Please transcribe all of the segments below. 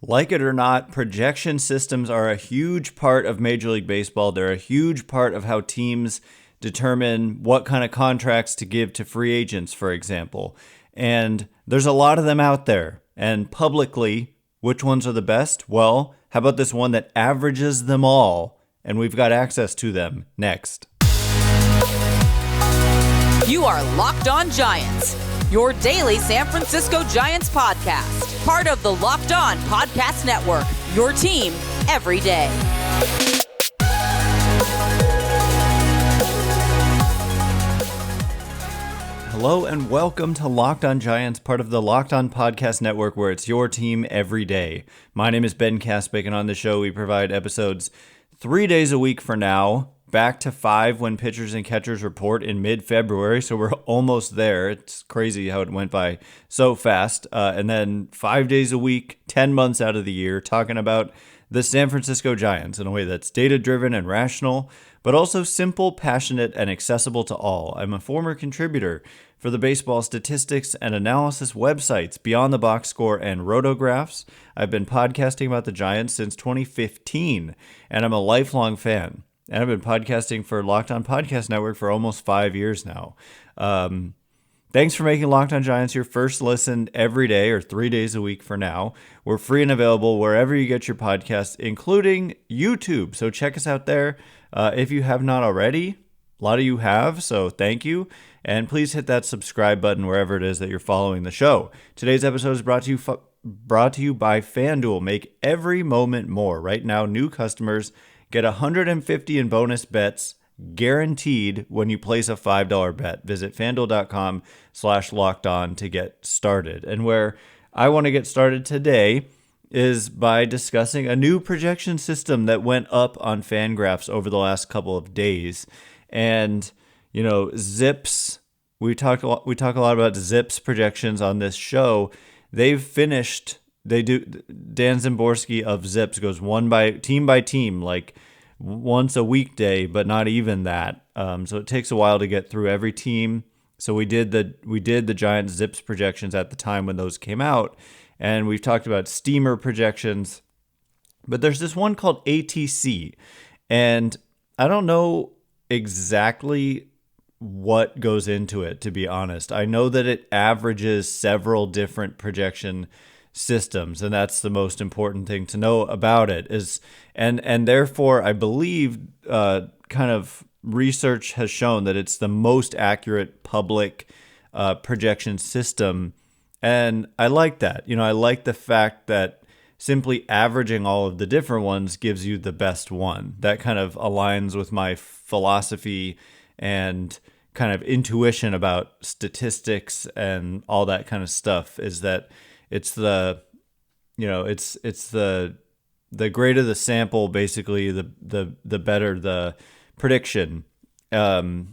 Like it or not, projection systems are a huge part of Major League Baseball. They're a huge part of how teams determine what kind of contracts to give to free agents, for example. And there's a lot of them out there. And publicly, which ones are the best? Well, how about this one that averages them all? And we've got access to them next. You are Locked On Giants, your daily San Francisco Giants podcast. Part of the Locked On Podcast Network, your team every day. Hello and welcome to Locked On Giants, part of the Locked On Podcast Network, where it's your team every day. My name is Ben Kaspick, and on the show we provide episodes 3 days a week for now, back to 5 when pitchers and catchers report in mid-February, so we're almost there. It's crazy how it went by so fast. And then 5 days a week, 10 months out of the year, talking about the San Francisco Giants in a way that's data-driven and rational, but also simple, passionate, and accessible to all. I'm a former contributor for the baseball statistics and analysis websites Beyond the Box Score and Rotographs. I've been podcasting about the Giants since 2015, and I'm a lifelong fan. And I've been podcasting for Locked On Podcast Network for almost 5 years now. Thanks for making Locked On Giants your first listen every day, or 3 days a week for now. We're free and available wherever you get your podcasts, including YouTube. So check us out there if you have not already. A lot of you have, so thank you. And please hit that subscribe button wherever it is that you're following the show. Today's episode is brought to you by FanDuel. Make every moment more. Right now, new customers get $150 in bonus bets guaranteed when you place a $5 bet. Visit FanDuel.com/lockedon to get started. And where I want to get started today is by discussing a new projection system that went up on Fangraphs over the last couple of days. And, you know, Zips, we talk a lot about Zips projections on this show. They've finished. Dan Szymborski of Zips goes team by team, like once a weekday, but not even that. So it takes a while to get through every team. So we did the Giants Zips projections at the time when those came out, and we've talked about steamer projections, but there's this one called ATC, and I don't know exactly what goes into it, to be honest. I know that it averages several different projection systems, and that's the most important thing to know about it. And therefore I believe kind of research has shown that it's the most accurate public projection system, and I like that. You know, I like the fact that simply averaging all of the different ones gives you the best one. That kind of aligns with my philosophy and kind of intuition about statistics and all that kind of stuff, is that it's the greater the sample, basically, the better the prediction. So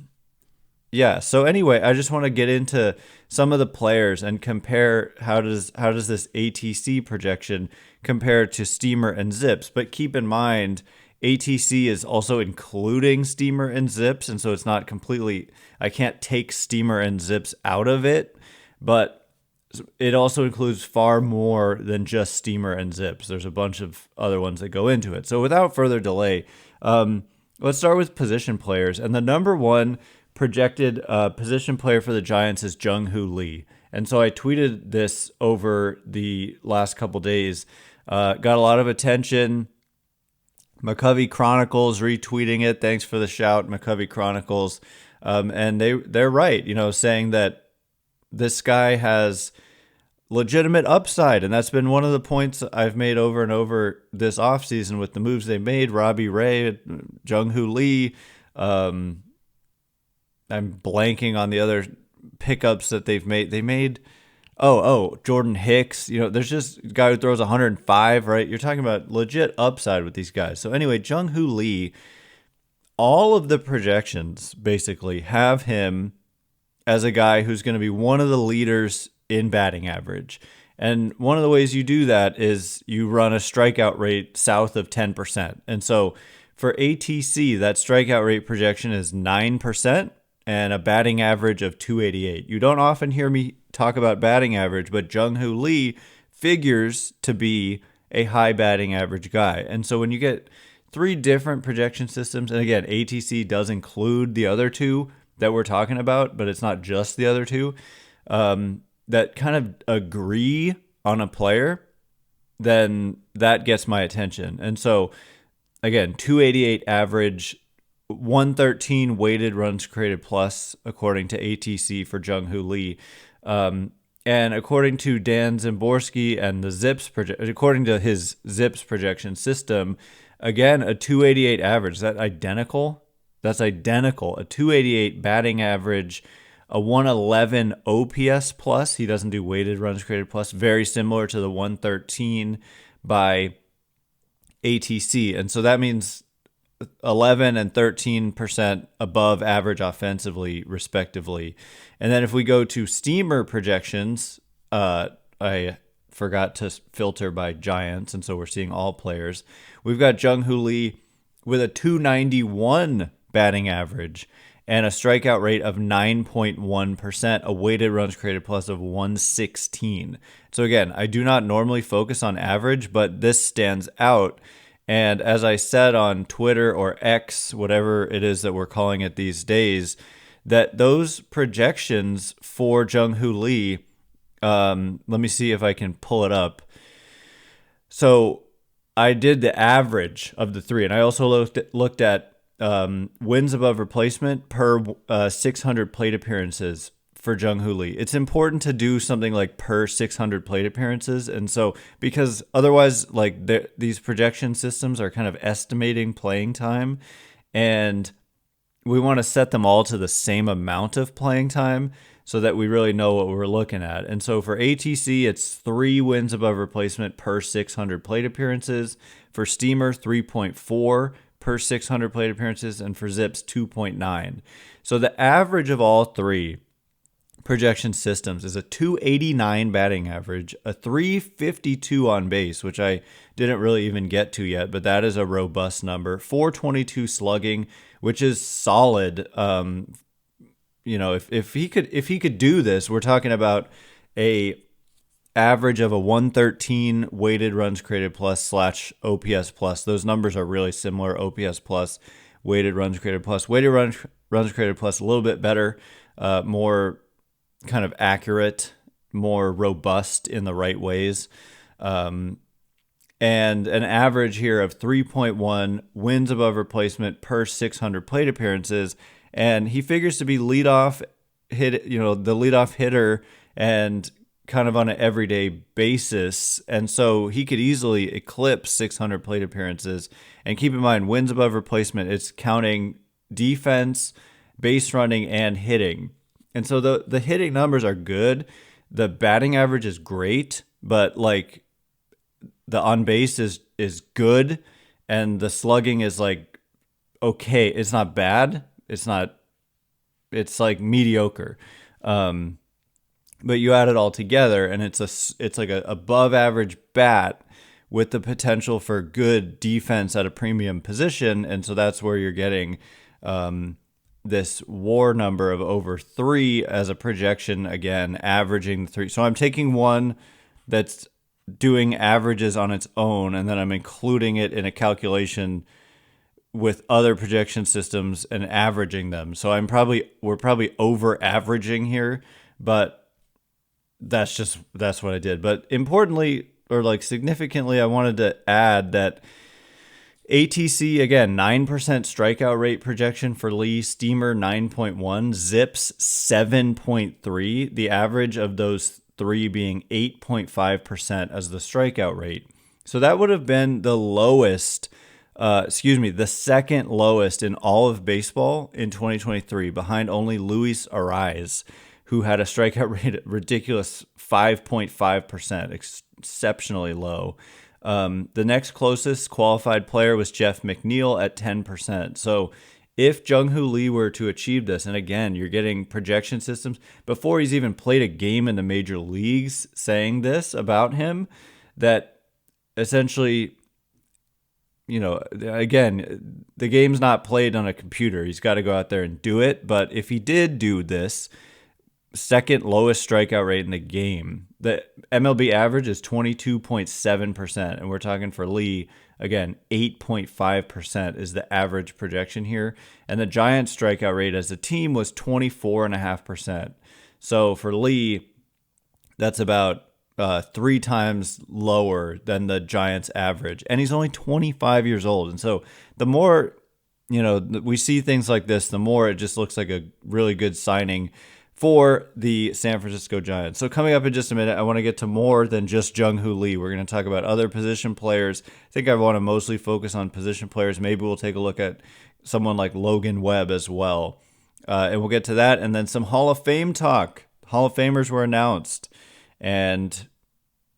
anyway, I just want to get into some of the players and compare how does this ATC projection compare to Steamer and Zips. But keep in mind, ATC is also including Steamer and Zips, and so it's not completely, I can't take Steamer and Zips out of it, but it also includes far more than just Steamer and Zips. There's a bunch of other ones that go into it. So without further delay, let's start with position players. And the number one projected position player for the Giants is Jung Hoo Lee. And so I tweeted this over the last couple days. Got a lot of attention. McCovey Chronicles retweeting it. Thanks for the shout, McCovey Chronicles. And they're right, you know, saying that this guy has legitimate upside, and that's been one of the points I've made over and over this offseason with the moves they made. Robbie Ray, Jung Hoo Lee. I'm blanking on the other pickups that they've made. They made Jordan Hicks. You know, there's just a guy who throws 105, right? You're talking about legit upside with these guys. So anyway, Jung Hoo Lee, all of the projections basically have him as a guy who's going to be one of the leaders in batting average. And one of the ways you do that is you run a strikeout rate south of 10%. And so for ATC, that strikeout rate projection is 9%. and a batting average of 288. You don't often hear me talk about batting average, but Jung Hoo Lee figures to be a high batting average guy. And so when you get 3 different projection systems, and again, ATC does include the other 2 that we're talking about, but it's not just the other 2, that kind of agree on a player, then that gets my attention. And so, again, 288 average, 113 weighted runs created plus, according to ATC for Jung Hoo Lee. And according to Dan Zimborski and the Zips according to his Zips projection system, again, a 288 average. Is that identical? That's identical. A 288 batting average, a 111 OPS plus. He doesn't do weighted runs created plus. Very similar to the 113 by ATC. And so that means 11 and 13% above average offensively, respectively. And then if we go to Steamer projections, I forgot to filter by Giants, and so we're seeing all players. We've got Jung Hoo Lee with a 291 batting average and a strikeout rate of 9.1%, a weighted runs created plus of 116. So again, I do not normally focus on average, but this stands out. And as I said on Twitter or X, whatever it is that we're calling it these days, that those projections for Jung Hoo Lee, let me see if I can pull it up. So I did the average of the 3, and I also looked at wins above replacement per 600 plate appearances for Jung Hoo Lee. It's important to do something like per 600 plate appearances. And so, because otherwise, like these projection systems are kind of estimating playing time, and we want to set them all to the same amount of playing time so that we really know what we're looking at. And so for ATC, it's 3 wins above replacement per 600 plate appearances. For Steamer, 3.4 per 600 plate appearances. And for Zips, 2.9. So the average of all 3 projection systems is a 289 batting average, a 352 on base, which I didn't really even get to yet, but that is a robust number. 422 slugging, which is solid. If he could do this, we're talking about a average of a 113 weighted runs created plus / OPS plus. Those numbers are really similar. OPS plus, weighted runs created plus. Weighted runs created plus a little bit better, more kind of accurate, more robust in the right ways. And an average here of 3.1 wins above replacement per 600 plate appearances. And he figures to be the leadoff hitter and kind of on an everyday basis. And so he could easily eclipse 600 plate appearances. And keep in mind, wins above replacement, it's counting defense, base running, and hitting. And so the hitting numbers are good. The batting average is great, but like the on base is good, and the slugging is like okay. It's not bad. It's like mediocre. But you add it all together, and it's like a above average bat with the potential for good defense at a premium position, and so that's where you're getting this WAR number of over 3 as a projection, again, averaging 3. So I'm taking one that's doing averages on its own, and then I'm including it in a calculation with other projection systems and averaging them. So we're probably over averaging here, but that's what I did. But importantly, or like significantly, I wanted to add that ATC, again, 9% strikeout rate projection for Lee, Steamer 9.1, Zips 7.3, the average of those 3 being 8.5% as the strikeout rate. So that would have been the lowest, the second lowest in all of baseball in 2023, behind only Luis Arraez, who had a strikeout rate at ridiculous 5.5%, exceptionally low. The next closest qualified player was Jeff McNeil at 10%. So if Jung Hoo Lee were to achieve this, and again, you're getting projection systems before he's even played a game in the major leagues saying this about him, that essentially, again, the game's not played on a computer. He's got to go out there and do it. But if he did do this, second lowest strikeout rate in the game. The MLB average is 22.7%, and we're talking for Lee, again, 8.5% is the average projection here. And the Giants' strikeout rate as a team was 24.5%. So for Lee, that's about 3 times lower than the Giants' average. And he's only 25 years old. And so the more, we see things like this, the more it just looks like a really good signing for the San Francisco Giants. So coming up in just a minute, I want to get to more than just Jung Hoo Lee. We're going to talk about other position players. I think I want to mostly focus on position players. Maybe we'll take a look at someone like Logan Webb as well. And we'll get to that. And then some Hall of Fame talk. Hall of Famers were announced. And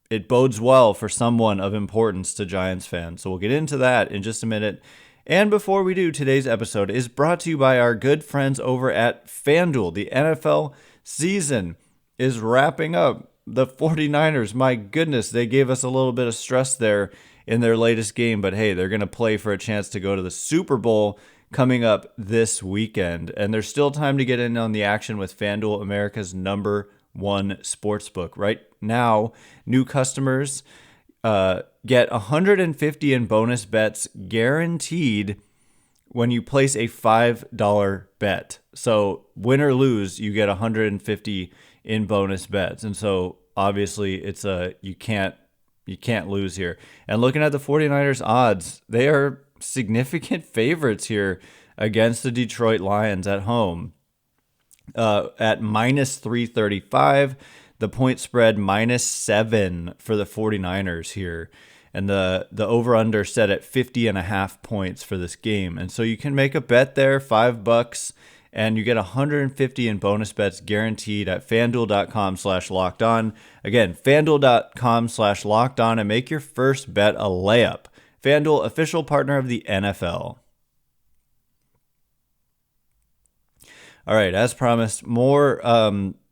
it bodes well for someone of importance to Giants fans. So we'll get into that in just a minute. And before we do, today's episode is brought to you by our good friends over at FanDuel. The NFL season is wrapping up. The 49ers, my goodness, they gave us a little bit of stress there in their latest game. But hey, they're going to play for a chance to go to the Super Bowl coming up this weekend. And there's still time to get in on the action with FanDuel, America's #1 sportsbook. Right now, new customers get 150 in bonus bets guaranteed when you place a $5 bet. So win or lose, you get 150 in bonus bets. And so obviously it's you can't lose here. And looking at the 49ers odds, they are significant favorites here against the Detroit Lions at home. At minus 335, the point spread -7 for the 49ers here. And the over-under set at 50.5 points for this game. And so you can make a bet there, $5, and you get 150 in bonus bets guaranteed at FanDuel.com/lockedon. Again, FanDuel.com/lockedon, and make your first bet a layup. FanDuel, official partner of the NFL. All right, as promised, more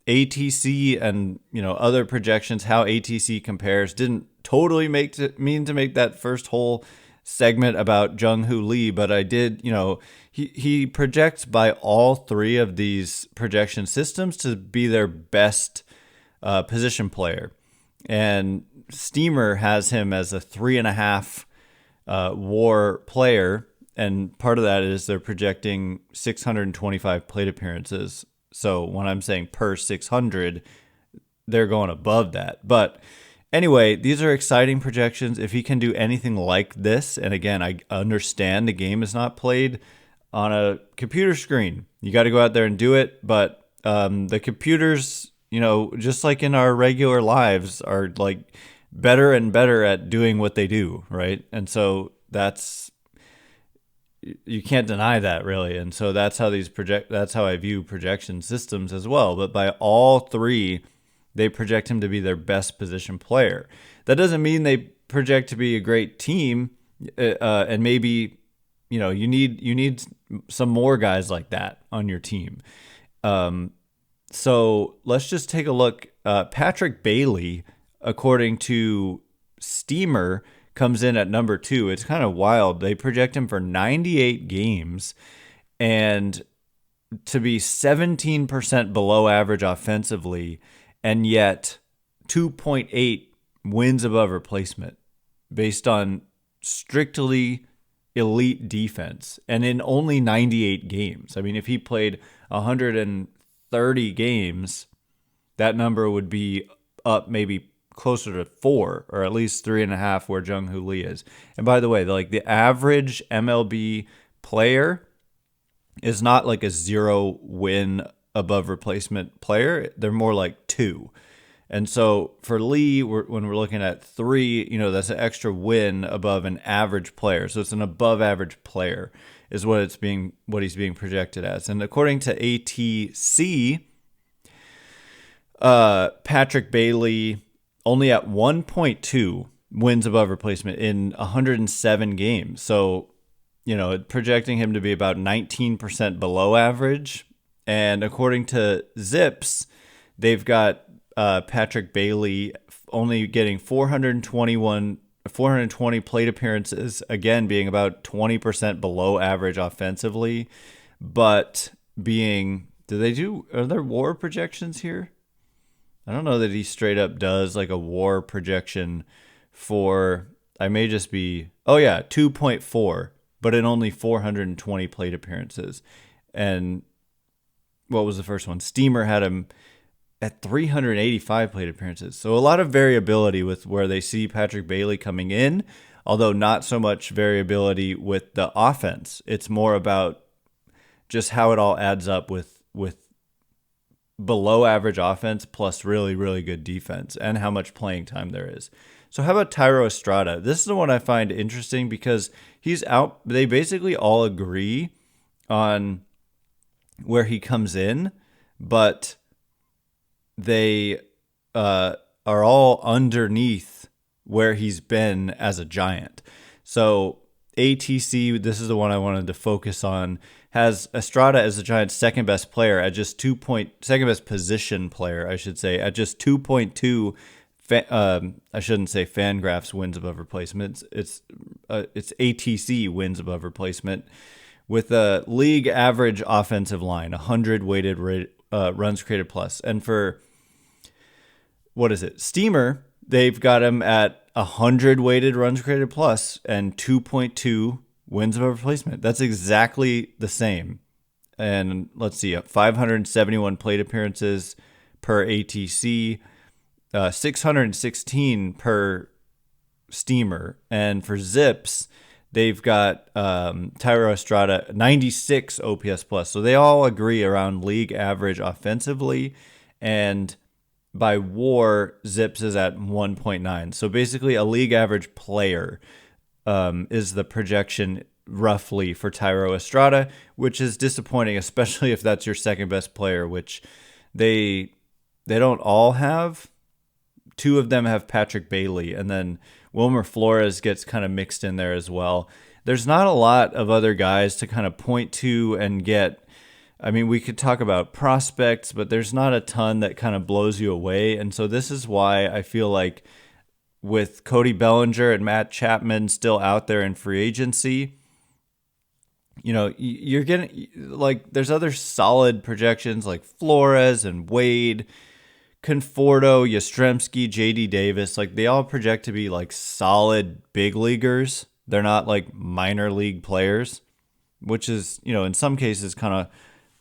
ATC and other projections, how ATC compares. Didn't totally mean to make that first whole segment about Jung Hoo Lee, but I did. He projects by all 3 of these projection systems to be their best position player, and Steamer has him as a 3.5 WAR player, and part of that is they're projecting 625 plate appearances. So when I'm saying per 600, they're going above that. But anyway, these are exciting projections. If he can do anything like this, and again, I understand the game is not played on a computer screen. You got to go out there and do it. But the computers, just like in our regular lives, are like better and better at doing what they do, right? And so you can't deny that, really. And so that's how that's how I view projection systems as well. But by all 3, they project him to be their best position player. That doesn't mean they project to be a great team. And maybe, you need some more guys like that on your team. So let's just take a look. Patrick Bailey, according to Steamer, comes in at number 2. It's kind of wild. They project him for 98 games and to be 17% below average offensively, and yet 2.8 wins above replacement based on strictly elite defense, and in only 98 games. I mean, if he played 130 games, that number would be up maybe closer to 4, or at least 3.5 where Jung Hoo Lee is. And by the way, the average MLB player is not like a 0 win above replacement player. They're more like 2. And so for Lee, when we're looking at 3, that's an extra win above an average player. So it's an above average player is what he's being projected as. And according to ATC, Patrick Bailey only at 1.2 wins above replacement in 107 games. So, projecting him to be about 19% below average. And according to Zips, they've got Patrick Bailey only getting 420 plate appearances, again being about 20% below average offensively, but being Are there WAR projections here? I don't know that he straight up does like a WAR projection for, I may just be, 2.4, but in only 420 plate appearances. And what was the first one? Steamer had him at 385 plate appearances. So a lot of variability with where they see Patrick Bailey coming in, although not so much variability with the offense. It's more about just how it all adds up with below average offense plus really, really good defense and how much playing time there is. So how about Thairo Estrada? This is the one I find interesting because he's out. They basically all agree on where he comes in, but they are all underneath where he's been as a Giant. So ATC, this is the one I wanted to focus on, has Estrada as the Giants' second best player at just second best position player, I should say, at just 2.2. I shouldn't say Fangraphs wins above replacement. It's ATC wins above replacement with a league average offensive line, 100 weighted runs created plus. And for Steamer, they've got him at 100 weighted runs created plus and 2.2 wins above replacement. That's exactly the same. And let's see, 571 plate appearances per ATC, 616 per Steamer. And for Zips, they've got Thairo Estrada, 96 OPS plus. So they all agree around league average offensively. And by WAR, Zips is at 1.9. So basically a league average player is the projection roughly for Thairo Estrada, which is disappointing, especially if that's your second best player, which they don't all have. Two of them have Patrick Bailey, and then Wilmer Flores gets kind of mixed in there as well. There's not a lot of other guys to kind of point to and get. I mean, we could talk about prospects, but there's not a ton that kind of blows you away. And so this is why I feel like with Cody Bellinger and Matt Chapman still out there in free agency, you're getting like there's other solid projections like Flores and Wade, Conforto, Yastrzemski, JD Davis. Like they all project to be like solid big leaguers. They're not like minor league players, which is, in some cases kind of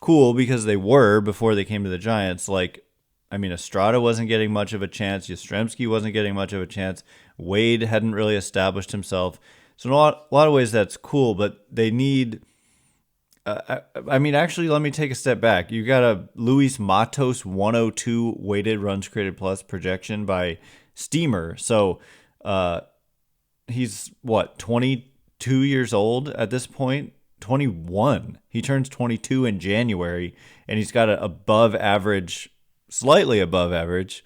cool because they were before they came to the Giants. Like, I mean, Estrada wasn't getting much of a chance. Yastrzemski wasn't getting much of a chance. Wade hadn't really established himself. So in a lot of ways that's cool, but they need... actually, let me take a step back. You got a Luis Matos 102 weighted runs created plus projection by Steamer. So he's, 22 years old at this point? 21. He turns 22 in January, and he's got an above average, slightly above average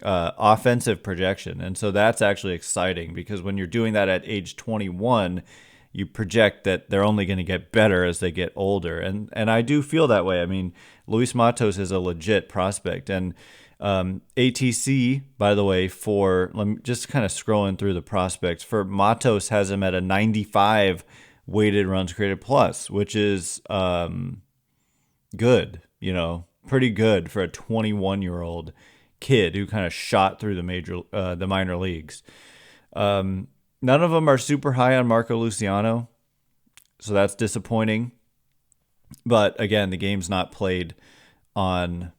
offensive projection. And so that's actually exciting because when you're doing that at age 21, you project that they're only going to get better as they get older. And I do feel that way. I mean, Luis Matos is a legit prospect. And ATC, by the way, let me just kind of scrolling through the prospects, for Matos has him at a 95 weighted runs created plus, which is good, pretty good for a 21-year-old kid who kind of shot through the minor leagues. None of them are super high on Marco Luciano, so that's disappointing. But again, the game's not played on.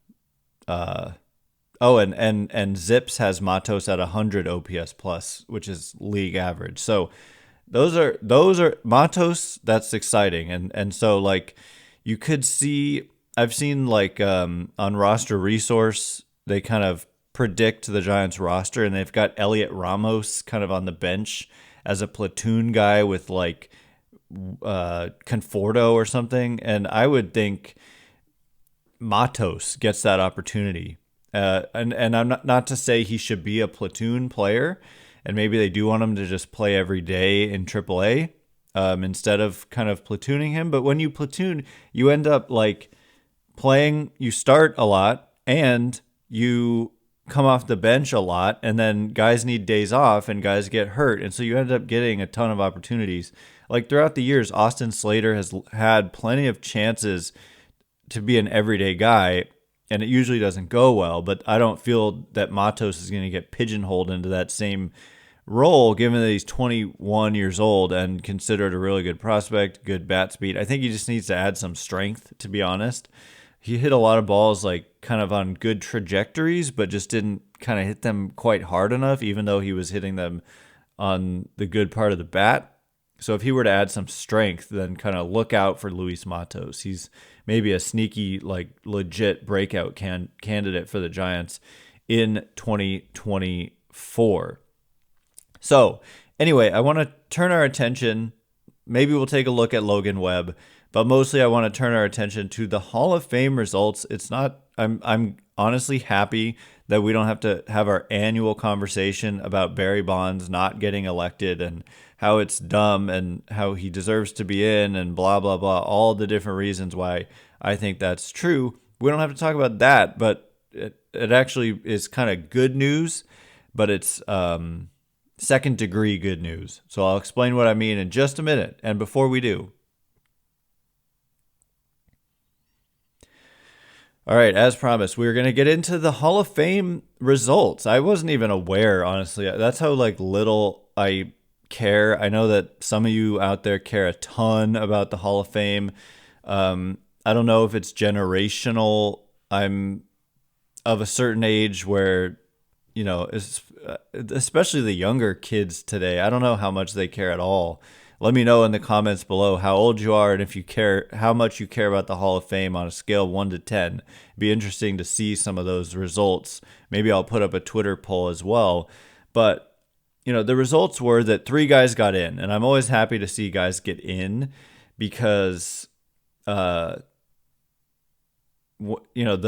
And Zips has Matos at 100 OPS plus, which is league average. So those are Matos. That's exciting, and so like you could see. I've seen like on Roster Resource, they kind of predict the Giants roster, and they've got Elliot Ramos kind of on the bench as a platoon guy with like Conforto or something, and I would think Matos gets that opportunity. And I'm not to say he should be a platoon player, and maybe they do want him to just play every day in AAA instead of kind of platooning him. But when you platoon, you end up like playing, you start a lot and you come off the bench a lot, and then guys need days off and guys get hurt. And so you end up getting a ton of opportunities. Like throughout the years, Austin Slater has had plenty of chances to be an everyday guy, and it usually doesn't go well. But I don't feel that Matos is going to get pigeonholed into that same role, given that he's 21 years old and considered a really good prospect, good bat speed. I think he just needs to add some strength, to be honest. He hit a lot of balls like kind of on good trajectories, but just didn't kind of hit them quite hard enough, even though he was hitting them on the good part of the bat. So if he were to add some strength, then kind of look out for Luis Matos. He's maybe a sneaky, like legit breakout candidate for the Giants in 2024. So anyway, I want to turn our attention. Maybe we'll take a look at Logan Webb, but mostly I want to turn our attention to the Hall of Fame results. It's not. I'm honestly happy that we don't have to have our annual conversation about Barry Bonds not getting elected and how it's dumb and how he deserves to be in and blah, blah, blah, all the different reasons why I think that's true. We don't have to talk about that, but it actually is kind of good news, but it's second degree good news. So I'll explain what I mean in just a minute. And before we do, all right, as promised, we're going to get into the Hall of Fame results. I wasn't even aware, honestly. That's how little I care. I know that some of you out there care a ton about the Hall of Fame. I don't know if it's generational. I'm of a certain age where, especially the younger kids today, I don't know how much they care at all. Let me know in the comments below how old you are and if you care, how much you care about the Hall of Fame on a scale of 1 to 10. It'd be interesting to see some of those results. Maybe I'll put up a Twitter poll as well. But, the results were that 3 guys got in. And I'm always happy to see guys get in because, the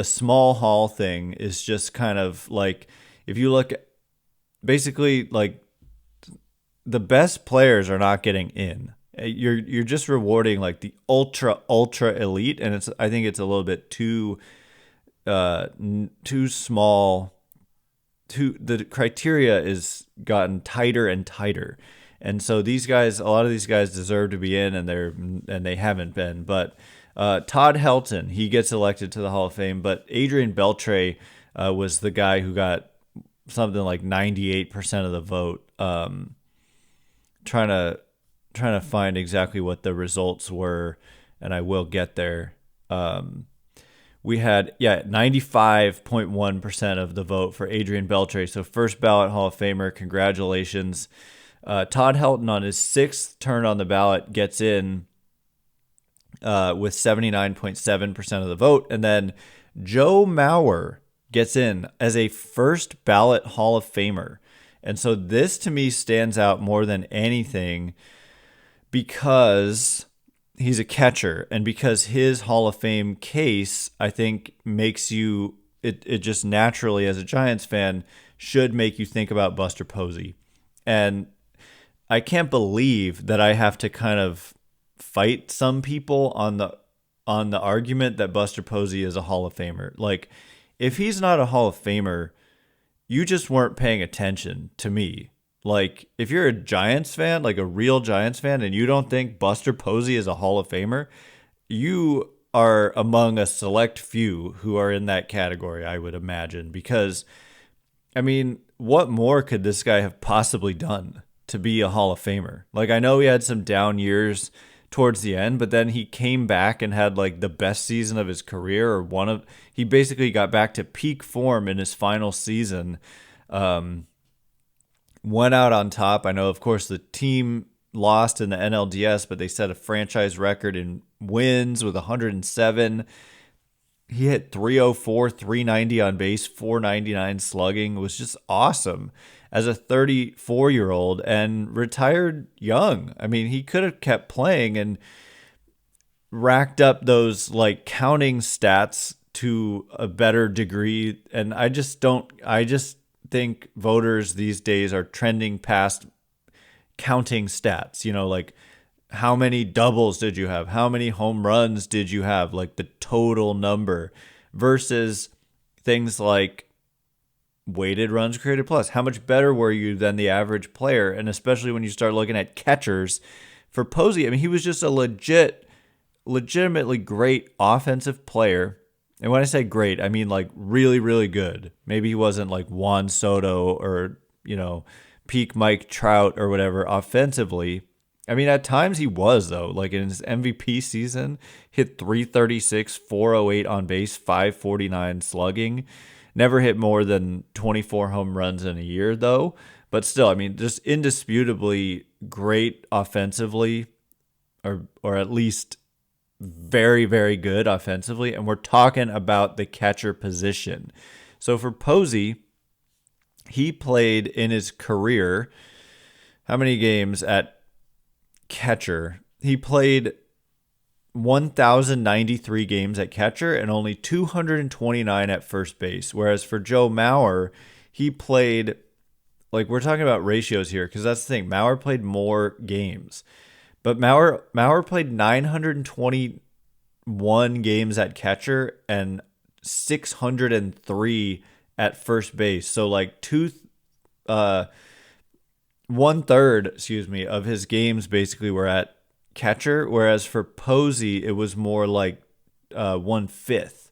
small hall thing is just kind of like, if you look at basically like, the best players are not getting in. You're just rewarding like the ultra elite, and I think it's a little bit too small. The criteria is gotten tighter and tighter, and so a lot of these guys deserve to be in, and they haven't been. But Todd Helton, he gets elected to the Hall of Fame, but Adrian Beltre was the guy who got something like 98% of the vote. Trying to find exactly what the results were, and I will get there. We had 95.1% of the vote for Adrian Beltre, so first ballot Hall of Famer. Congratulations. Todd Helton on his 6th turn on the ballot gets in with 79.7% of the vote, and then Joe Mauer gets in as a first ballot Hall of Famer. And so this to me stands out more than anything because he's a catcher and because his Hall of Fame case, I think, makes you, it just naturally as a Giants fan should make you think about Buster Posey. And I can't believe that I have to kind of fight some people on the argument that Buster Posey is a Hall of Famer. Like, if he's not a Hall of Famer, you just weren't paying attention to me. Like, if you're a Giants fan, like a real Giants fan, and you don't think Buster Posey is a Hall of Famer, you are among a select few who are in that category, I would imagine. Because, I mean, what more could this guy have possibly done to be a Hall of Famer? Like, I know he had some down years towards the end, but then he came back and had like the best season of his career, or he basically got back to peak form in his final season. Went out on top. I know, of course, the team lost in the NLDS, but they set a franchise record in wins with 107. He hit 304, 390 on base, 499 slugging. It was just awesome as a 34-year-old and retired young. I mean, he could have kept playing and racked up those like counting stats to a better degree. And I just think voters these days are trending past counting stats, like how many doubles did you have? How many home runs did you have? Like the total number versus things like weighted runs created plus. How much better were you than the average player? And especially when you start looking at catchers for Posey, I mean, he was just a legit legitimately great offensive player. And when I say great, I mean like really, really good. Maybe he wasn't like Juan Soto or, peak Mike Trout or whatever offensively. I mean, at times he was, though. Like in his MVP season, hit 336, 408 on base, 549 slugging. Never hit more than 24 home runs in a year, though. But still, I mean, just indisputably great offensively, or at least very, very good offensively. And we're talking about the catcher position. So for Posey, he played in his career, how many games at catcher? He played 1,093 games at catcher and only 229 at first base. Whereas for Joe Mauer, he played, like we're talking about ratios here, because that's the thing. Mauer played more games. But Mauer played 921 games at catcher and 603 at first base. So like 1/3, of his games basically were at catcher, whereas for Posey it was more like 1/5.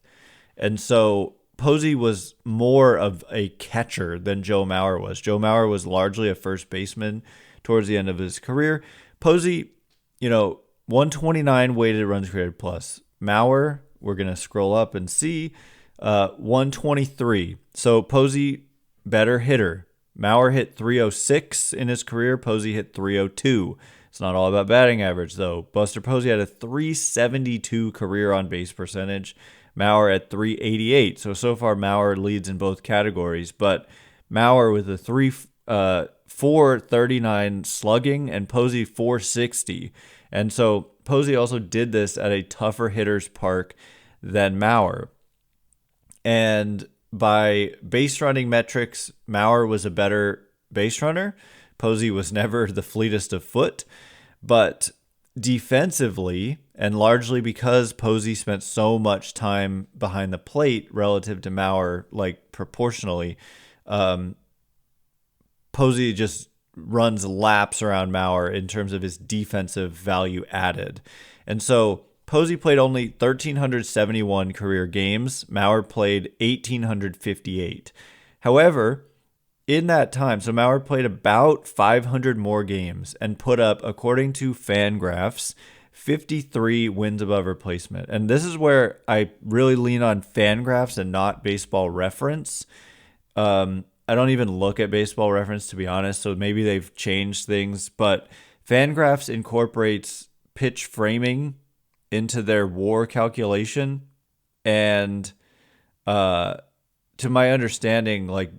And so Posey was more of a catcher than Joe Mauer was. Joe Mauer was largely a first baseman towards the end of his career. Posey, 129 weighted runs created plus. Mauer, we're going to scroll up and see, 123. So Posey, better hitter. Mauer hit 306 in his career. Posey hit 302. It's not all about batting average, though. Buster Posey had a 372 career on base percentage. Mauer at 388. So far, Mauer leads in both categories. But Mauer with a 439 slugging and Posey 460. And so Posey also did this at a tougher hitter's park than Mauer. And by base running metrics, Mauer was a better base runner. Posey was never the fleetest of foot. But defensively, and largely because Posey spent so much time behind the plate relative to Mauer, like proportionally, Posey just runs laps around Mauer in terms of his defensive value added. And so Posey played only 1,371 career games. Mauer played 1,858. However, in that time, so Mauer played about 500 more games and put up, according to FanGraphs, 53 wins above replacement. And this is where I really lean on FanGraphs and not Baseball Reference. I don't even look at Baseball Reference, to be honest, so maybe they've changed things. But FanGraphs incorporates pitch framing into their WAR calculation. And to my understanding, like,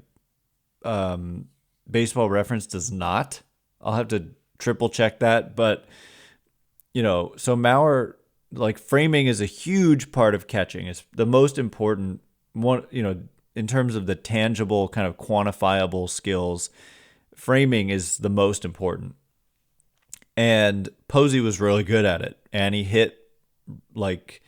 Baseball Reference does not. I'll have to triple check that. But, so Mauer, like, framing is a huge part of catching. It's the most important one, in terms of the tangible kind of quantifiable skills. Framing is the most important. And Posey was really good at it. And he hit, like,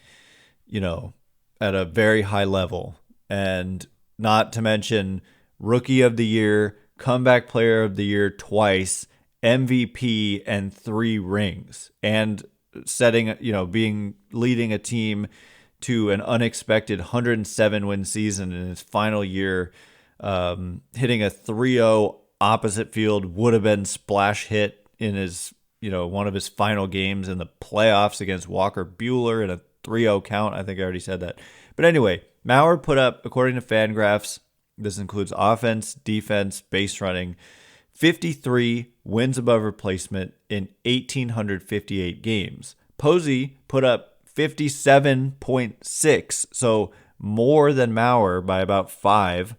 at a very high level. And not to mention Rookie of the Year, Comeback Player of the Year twice, MVP, and 3 rings. And leading a team to an unexpected 107-win season in his final year, hitting a 3-0 opposite field would-have-been splash hit in his, one of his final games in the playoffs against Walker Buehler in a 3-0 count. I think I already said that. But anyway, Mauer put up, according to FanGraphs, this includes offense, defense, base running, 53 wins above replacement in 1,858 games. Posey put up 57.6, so more than Mauer by about 5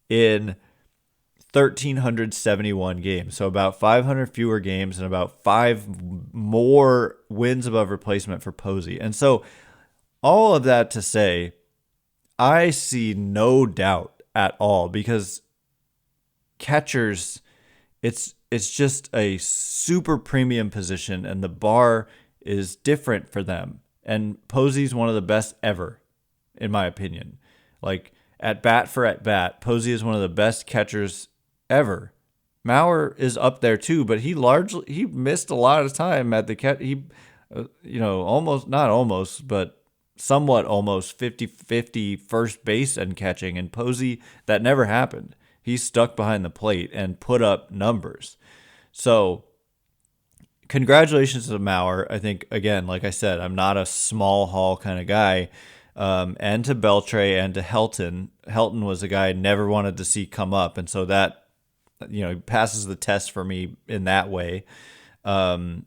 in 1,371 games. So about 500 fewer games and about 5 more wins above replacement for Posey. And so all of that to say, I see no doubt at all, because catchers, it's just a super premium position, and the bar is different for them. And Posey's one of the best ever, in my opinion. Like, at bat, Posey is one of the best catchers ever. Mauer is up there too, but he missed a lot of time at the catch. but somewhat almost 50-50 first base and catching. And Posey, that never happened. He stuck behind the plate and put up numbers. So congratulations to Mauer. I think, again, like I said, I'm not a small hall kind of guy. And to Beltre and to Helton. Helton was a guy I never wanted to see come up. And so that, passes the test for me in that way. And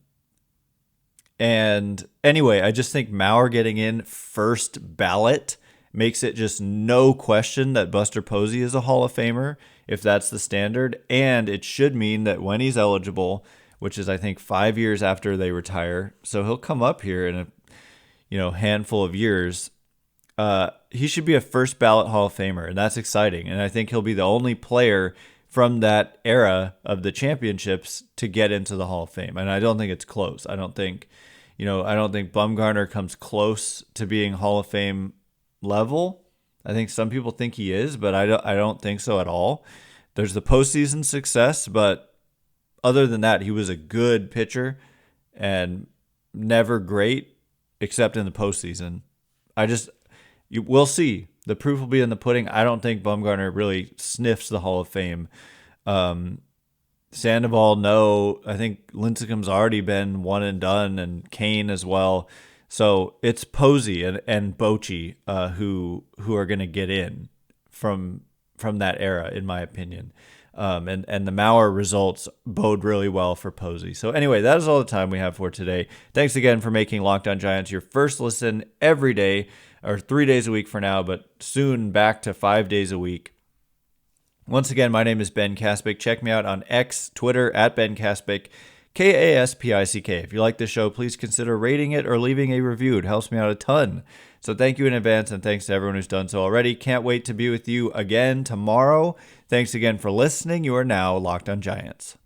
anyway, I just think Mauer getting in first ballot makes it just no question that Buster Posey is a Hall of Famer, if that's the standard. And it should mean that when he's eligible, which is, I think, 5 years after they retire, so he'll come up here in a handful of years, he should be a first ballot Hall of Famer, and that's exciting. And I think he'll be the only player from that era of the championships to get into the Hall of Fame. And I don't think it's close. I don't think Bumgarner comes close to being Hall of Fame level. I think some people think he is, but I don't think so at all. There's the postseason success, but other than that, he was a good pitcher and never great, except in the postseason. We'll see. The proof will be in the pudding. I don't think Bumgarner really sniffs the Hall of Fame. Sandoval, no. I think Lincecum's already been one and done, and Kane as well. So it's Posey and Bochy who are going to get in from that era, in my opinion. And the Mauer results bode really well for Posey. So anyway, that is all the time we have for today. Thanks again for making Locked On Giants your first listen every day, or 3 days a week for now, but soon back to 5 days a week. Once again, my name is Ben Kaspick. Check me out on X, Twitter, at Ben Kaspick, Kaspick. If you like this show, please consider rating it or leaving a review. It helps me out a ton. So thank you in advance, and thanks to everyone who's done so already. Can't wait to be with you again tomorrow. Thanks again for listening. You are now Locked On Giants.